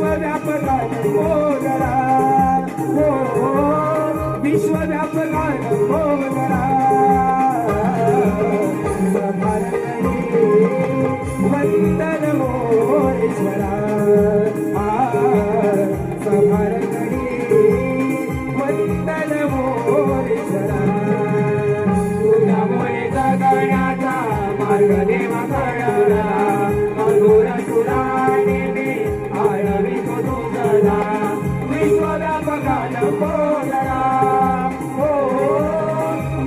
विश्वव्यापकान बोलरा हो विश्वव्यापकान बोलरा वंदन मोरेश्वरा समारकडी वंदन मोरेश्वरा तुझ्यामुळे जगण्याचा मार्ग देवा कळला मधुर सुराने मी आळवितो तुझला विश्वव्यापकान बोलरा हो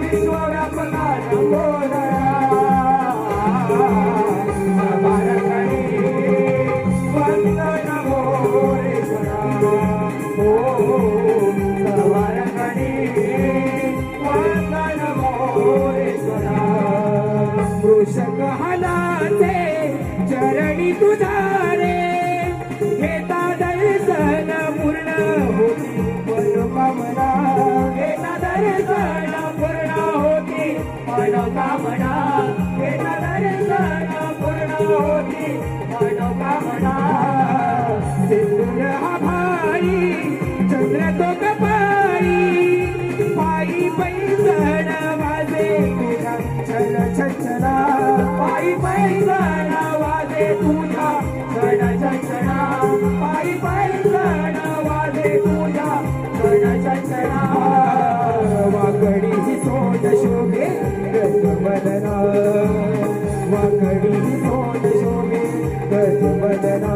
विश्वव्यापकान बोलरा वृषक हलाचे चरणी तुझा रे घेता दर्शन पूर्ण होती मनोकामना घेता दर्शन पूर्ण होती मनोकामना घेता दर्शन पूर्ण होती मनोकामना सिंदूर हा भाई चंद्र तो कपाळी पायी पैंजण वाजे तुझा छल छंछना पायी पैंजण वाजे तुझा छल छंछना पायी पैंजण वाजे तुझा छल छंछना वाकडी ही सोंड शोभे गजबदना वाकडी ही सोंड शोभे गजबदना